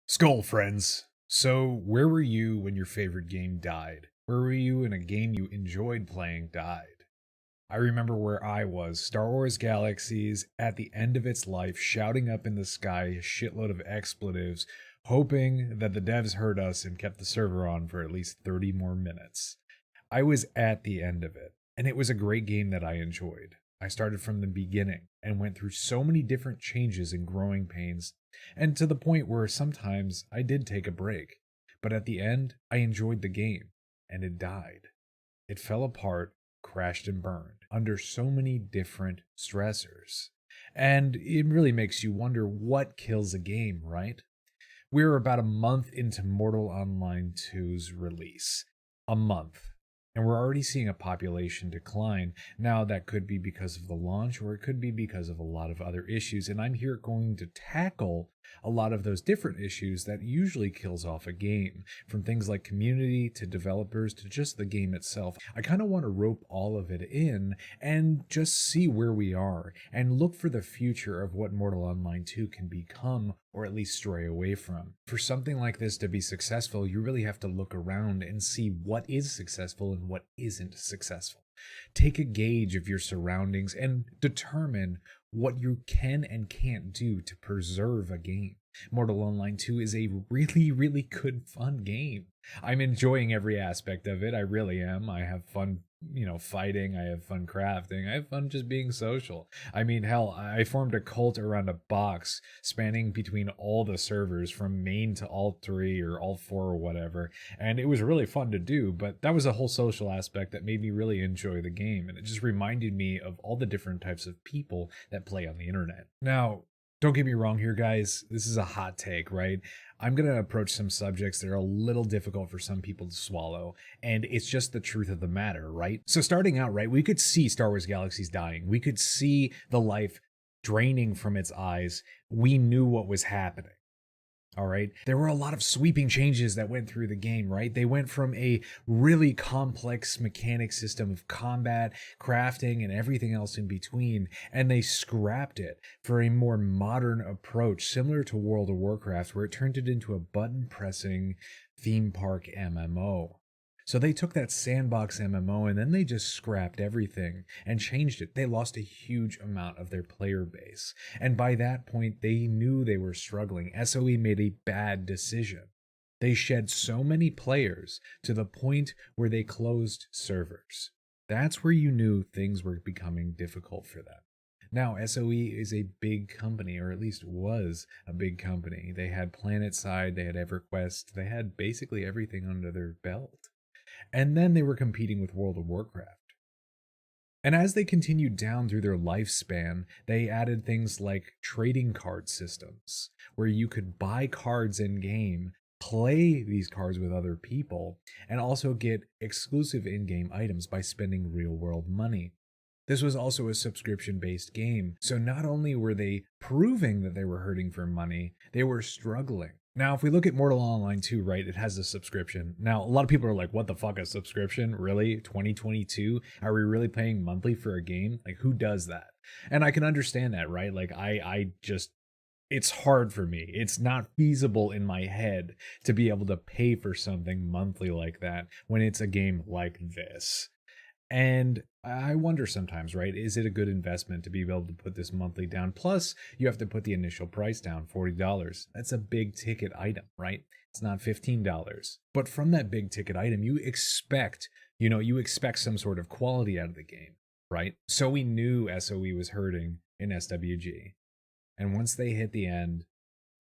Skull friends. So, where were you when your favorite game died? Where were you when a game you enjoyed playing died? I remember where I was, Star Wars Galaxies, at the end of its life, shouting up in the sky a shitload of expletives, hoping that the devs heard us and kept the server on for at least 30 more minutes. I was at the end of it, and it was a great game that I enjoyed. I started from the beginning and went through so many different changes and growing pains, and to the point where sometimes I did take a break. But at the end, I enjoyed the game, and it died. It fell apart, crashed, and burned under so many different stressors. And it really makes you wonder what kills a game, right? We're about a month into Mortal Online 2's release. A month. And we're already seeing a population decline. Now, that could be because of the launch, or it could be because of a lot of other issues. And I'm here going to tackle a lot of those different issues that usually kills off a game, from things like community to developers to just the game itself. I kind of want to rope all of it in and just see where we are and look for the future of what Mortal Online 2 can become, or at least stray away from. For something like this to be successful, you really have to look around and see what is successful and what isn't successful. Take a gauge of your surroundings and determine what you can and can't do to preserve a game. Mortal Online 2 is a really, really good, fun game. I'm enjoying every aspect of it. I really am. I have fun, fighting. I have fun crafting. I have fun just being social. I mean, hell, I formed a cult around a box spanning between all the servers from main to alt 3 or alt 4 or whatever. And it was really fun to do, but that was a whole social aspect that made me really enjoy the game. And it just reminded me of all the different types of people that play on the internet. Now, don't get me wrong here, guys. This is a hot take, right? I'm going to approach some subjects that are a little difficult for some people to swallow, and it's just the truth of the matter, right? So, starting out, right, we could see Star Wars Galaxies dying. We could see the life draining from its eyes. We knew what was happening. All right. There were a lot of sweeping changes that went through the game, right? They went from a really complex mechanic system of combat, crafting, and everything else in between, and they scrapped it for a more modern approach, similar to World of Warcraft, where it turned it into a button pressing theme park MMO. So they took that sandbox MMO and then they just scrapped everything and changed it. They lost a huge amount of their player base. And by that point, they knew they were struggling. SOE made a bad decision. They shed so many players to the point where they closed servers. That's where you knew things were becoming difficult for them. Now, SOE is a big company, or at least was a big company. They had PlanetSide, they had EverQuest, they had basically everything under their belt. And then they were competing with World of Warcraft. And as they continued down through their lifespan, they added things like trading card systems, where you could buy cards in game, play these cards with other people, and also get exclusive in game items by spending real world money. This was also a subscription based game, so not only were they proving that they were hurting for money, they were struggling. Now, if we look at Mortal Online 2, right, it has a subscription. Now, a lot of people are like, what the fuck, a subscription? Really? 2022? Are we really paying monthly for a game? Like, who does that? And I can understand that, right? Like, I just, it's hard for me. It's not feasible in my head to be able to pay for something monthly like that when it's a game like this. And I wonder sometimes, right? Is it a good investment to be able to put this monthly down? Plus, you have to put the initial price down, $40. That's a big ticket item, right? It's not $15. But from that big ticket item, you expect some sort of quality out of the game, right? So we knew SOE was hurting in SWG. And once they hit the end,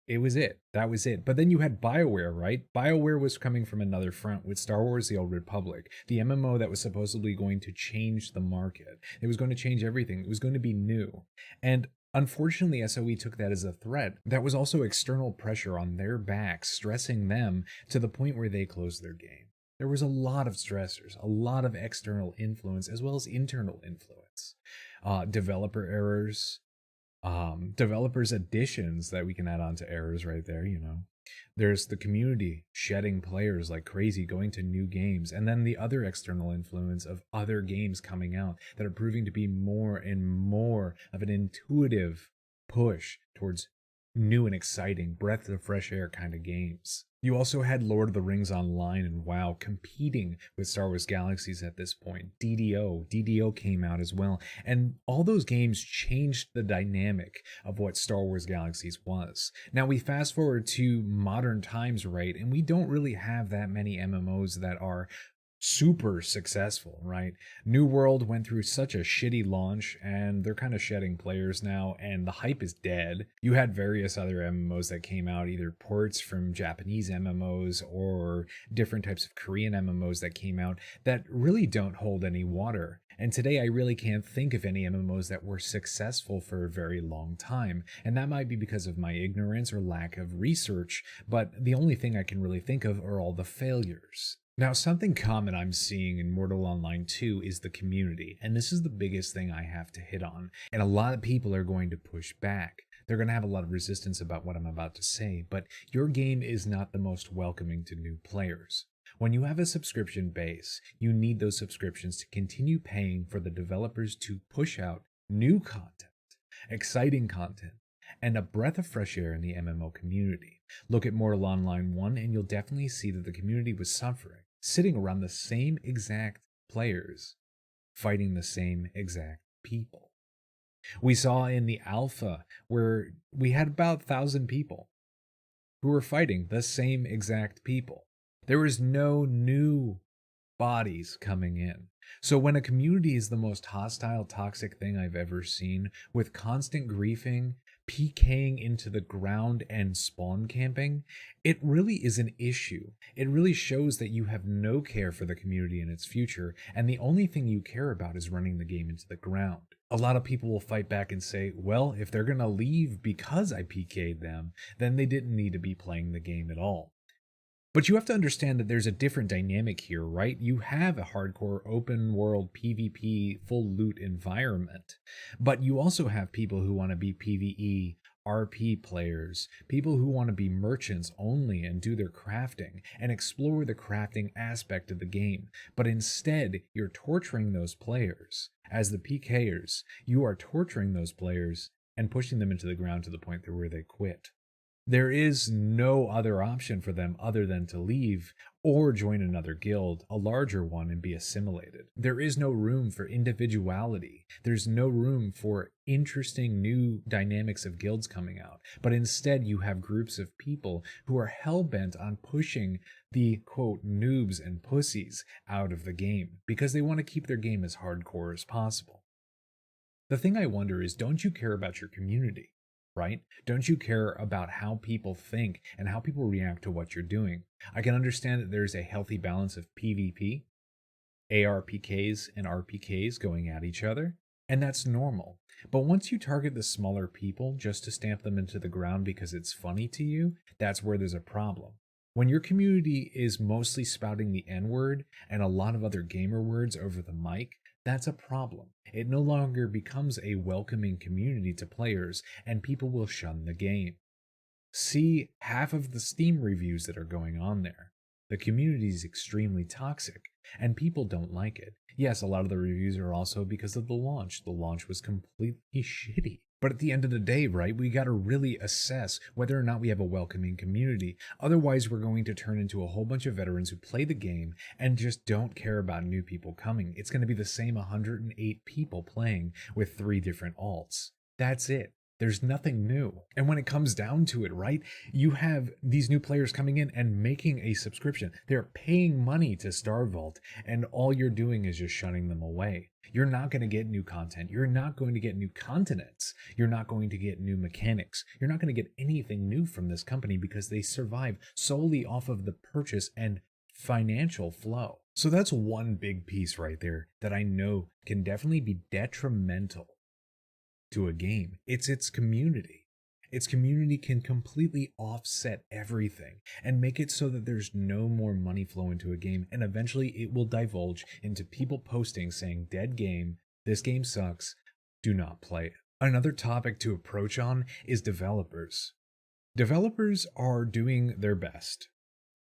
it was it. That was it. But then you had BioWare, right? BioWare was coming from another front with Star Wars The Old Republic, the MMO that was supposedly going to change the market. It was going to change everything. It was going to be new. And unfortunately, SOE took that as a threat. That was also external pressure on their backs, stressing them to the point where they closed their game. There was a lot of stressors, a lot of external influence, as well as internal influence. Developer errors, developers additions that we can add on to errors right there. There's the community shedding players like crazy, going to new games, and then the other external influence of other games coming out that are proving to be more and more of an intuitive push towards new and exciting, breath of fresh air kind of games. You also had Lord of the Rings Online and WoW competing with Star Wars Galaxies at this point. DDO came out as well. And all those games changed the dynamic of what Star Wars Galaxies was. Now we fast forward to modern times, right? And we don't really have that many MMOs that are super successful, right? New World went through such a shitty launch and they're kind of shedding players now and the hype is dead. You had various other MMOs that came out, either ports from Japanese MMOs or different types of Korean MMOs that came out that really don't hold any water. And today I really can't think of any MMOs that were successful for a very long time. And that might be because of my ignorance or lack of research, but the only thing I can really think of are all the failures. Now, something common I'm seeing in Mortal Online 2 is the community, and this is the biggest thing I have to hit on. And a lot of people are going to push back. They're going to have a lot of resistance about what I'm about to say, but your game is not the most welcoming to new players. When you have a subscription base, you need those subscriptions to continue paying for the developers to push out new content, exciting content, and a breath of fresh air in the MMO community. Look at Mortal Online 1 and you'll definitely see that the community was suffering, sitting around the same exact players, fighting the same exact people. We saw in the alpha where we had about 1,000 people who were fighting the same exact people. There was no new bodies coming in. So when a community is the most hostile, toxic thing I've ever seen, with constant griefing, PKing into the ground and spawn camping, it really is an issue. It really shows that you have no care for the community and its future, and the only thing you care about is running the game into the ground. A lot of people will fight back and say, well, if they're going to leave because I PK'd them, then they didn't need to be playing the game at all. But you have to understand that there's a different dynamic here, right? You have a hardcore open world PvP full loot environment, but you also have people who want to be PvE RP players, people who want to be merchants only and do their crafting and explore the crafting aspect of the game. But instead, you're torturing those players. As the PKers, you are torturing those players and pushing them into the ground to the point where they quit. There is no other option for them other than to leave or join another guild, a larger one, and be assimilated. There is no room for individuality. There's no room for interesting new dynamics of guilds coming out. But instead, you have groups of people who are hell-bent on pushing the, quote, noobs and pussies out of the game because they want to keep their game as hardcore as possible. The thing I wonder is, don't you care about your community? Right? Don't you care about how people think and how people react to what you're doing? I can understand that there's a healthy balance of PvP, ARPKs, and RPKs going at each other, and that's normal. But once you target the smaller people just to stamp them into the ground because it's funny to you, that's where there's a problem. When your community is mostly spouting the N-word and a lot of other gamer words over the mic, that's a problem. It no longer becomes a welcoming community to players, and people will shun the game. See half of the Steam reviews that are going on there. The community is extremely toxic, and people don't like it. Yes, a lot of the reviews are also because of the launch. The launch was completely shitty. But at the end of the day, right, we got to really assess whether or not we have a welcoming community. Otherwise, we're going to turn into a whole bunch of veterans who play the game and just don't care about new people coming. It's going to be the same 108 people playing with 3 different alts. That's it. There's nothing new. And when it comes down to it, right, you have these new players coming in and making a subscription. They're paying money to StarVault, and all you're doing is just shunning them away. You're not going to get new content. You're not going to get new continents. You're not going to get new mechanics. You're not going to get anything new from this company because they survive solely off of the purchase and financial flow. So that's one big piece right there that I know can definitely be detrimental to a game. It's its community. Its community can completely offset everything and make it so that there's no more money flow into a game, and eventually it will divulge into people posting saying, dead game, this game sucks, do not play it. Another topic to approach on is developers. Developers are doing their best.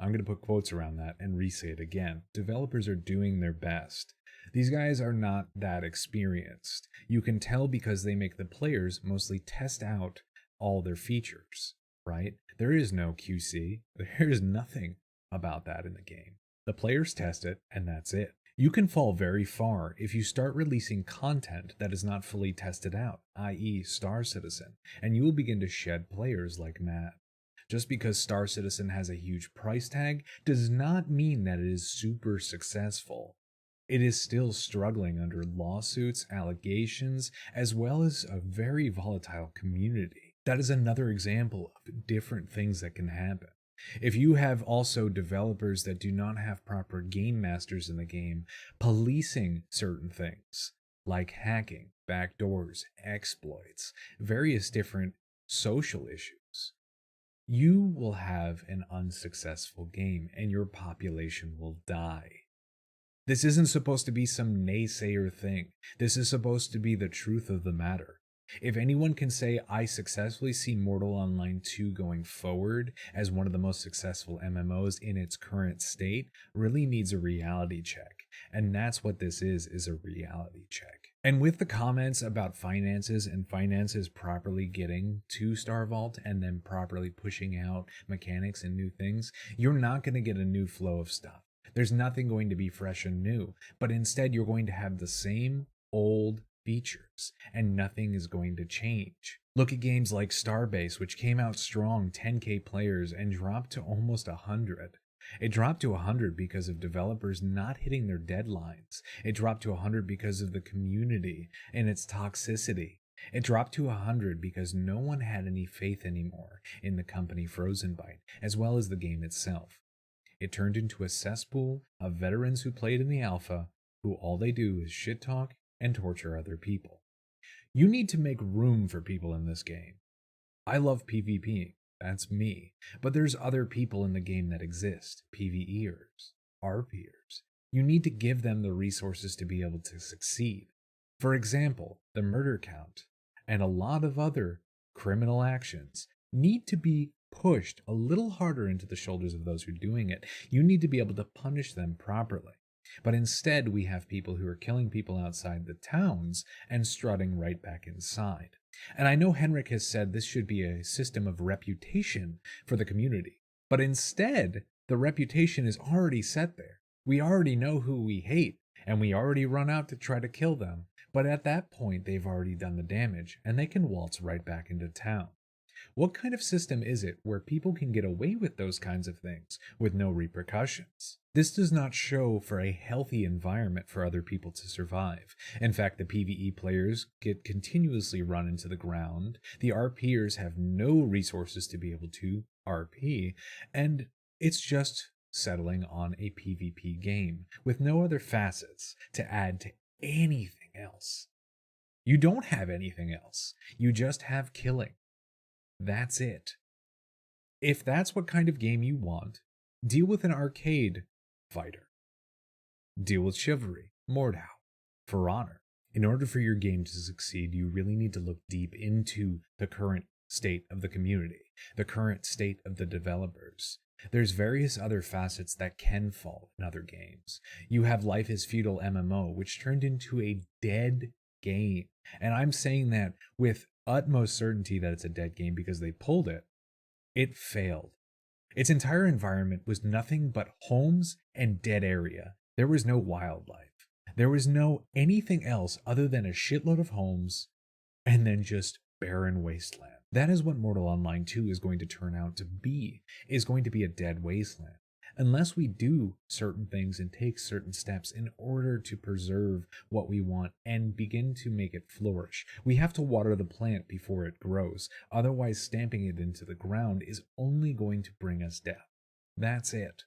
I'm going to put quotes around that and re-say it again. Developers are doing their best. These guys are not that experienced. You can tell because they make the players mostly test out all their features, right? There is no QC. There's nothing about that in the game. The players test it, and that's it. You can fall very far if you start releasing content that is not fully tested out, i.e., Star Citizen, and you will begin to shed players like mad. Just because Star Citizen has a huge price tag does not mean that it is super successful. It is still struggling under lawsuits, allegations, as well as a very volatile community. That is another example of different things that can happen. If you have also developers that do not have proper game masters in the game policing certain things like hacking, backdoors, exploits, various different social issues, you will have an unsuccessful game and your population will die. This isn't supposed to be some naysayer thing. This is supposed to be the truth of the matter. If anyone can say I successfully see Mortal Online 2 going forward as one of the most successful MMOs in its current state, really needs a reality check. And that's what this is a reality check. And with the comments about finances and finances properly getting to Star Vault and then properly pushing out mechanics and new things, you're not going to get a new flow of stuff. There's nothing going to be fresh and new, but instead you're going to have the same old features and nothing is going to change. Look at games like Starbase, which came out strong, 10k players, and dropped to almost 100. It dropped to 100 because of developers not hitting their deadlines. It dropped to 100 because of the community and its toxicity. It dropped to 100 because no one had any faith anymore in the company Frozenbyte, as well as the game itself. It turned into a cesspool of veterans who played in the alpha, who all they do is shit talk and torture other people. You need to make room for people in this game. I love PvPing, that's me, but there's other people in the game that exist, PvEers, RPers. You need to give them the resources to be able to succeed. For example, the murder count and a lot of other criminal actions need to be pushed a little harder into the shoulders of those who are doing it. You need to be able to punish them properly. But instead, we have people who are killing people outside the towns and strutting right back inside. And I know Henrik has said this should be a system of reputation for the community. But instead, the reputation is already set there. We already know who we hate, and we already run out to try to kill them. But at that point, they've already done the damage, and they can waltz right back into town. What kind of system is it where people can get away with those kinds of things with no repercussions? This does not show for a healthy environment for other people to survive. In fact, the PvE players get continuously run into the ground, the RPers have no resources to be able to RP, and it's just settling on a PvP game with no other facets to add to anything else. You don't have anything else. You just have killing. That's it. If that's what kind of game you want, deal with an arcade fighter. Deal with Chivalry, Mordhau, For Honor. In order for your game to succeed, you really need to look deep into the current state of the community, the current state of the developers. There's various other facets that can fall in other games. You have Life is Feudal MMO, which turned into a dead game. And I'm saying that with utmost certainty that it's a dead game because they pulled it. It failed. Its entire environment was nothing but homes and dead area. There was no wildlife. There was no anything else other than a shitload of homes and then just barren wasteland. That is what Mortal Online 2 is going to turn out to be, is going to be a dead wasteland. Unless we do certain things and take certain steps in order to preserve what we want and begin to make it flourish. We have to water the plant before it grows. Otherwise, stamping it into the ground is only going to bring us death. That's it.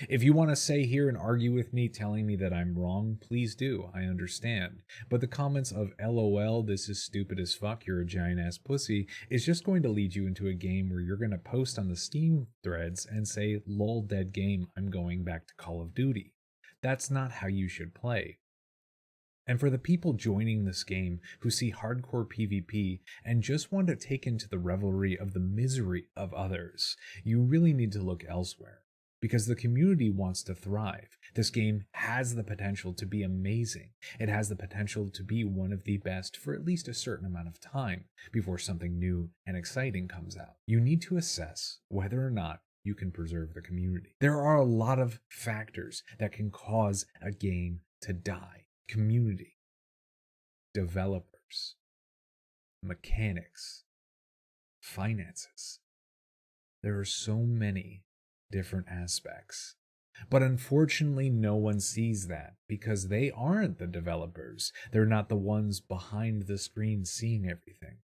If you want to say here and argue with me telling me that I'm wrong, please do. I understand. But the comments of LOL, this is stupid as fuck, you're a giant ass pussy, is just going to lead you into a game where you're going to post on the Steam threads and say, lol, dead game, I'm going back to Call of Duty. That's not how you should play. And for the people joining this game who see hardcore PvP and just want to take into the revelry of the misery of others, you really need to look elsewhere. because the community wants to thrive. This game has the potential to be amazing. It has the potential to be one of the best for at least a certain amount of time before something new and exciting comes out. You need to assess whether or not you can preserve the community. There are a lot of factors that can cause a game to die. Community, developers, mechanics, finances. There are so many different aspects. But unfortunately, no one sees that because they aren't the developers. They're not the ones behind the screen seeing everything.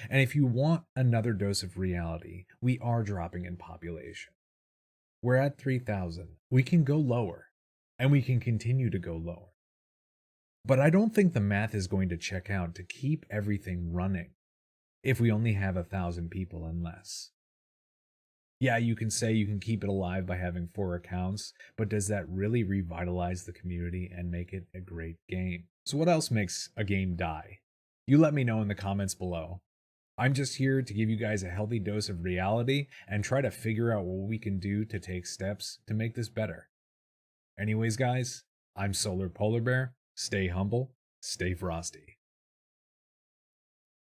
And if you want another dose of reality, we are dropping in population. We're at 3,000. We can go lower, and we can continue to go lower. But I don't think the math is going to check out to keep everything running if we only have 1,000 people and less. Yeah, you can say you can keep it alive by having 4 accounts, but does that really revitalize the community and make it a great game? So what else makes a game die? You let me know in the comments below. I'm just here to give you guys a healthy dose of reality and try to figure out what we can do to take steps to make this better. Anyways, guys, I'm Solar Polar Bear. Stay humble, stay frosty.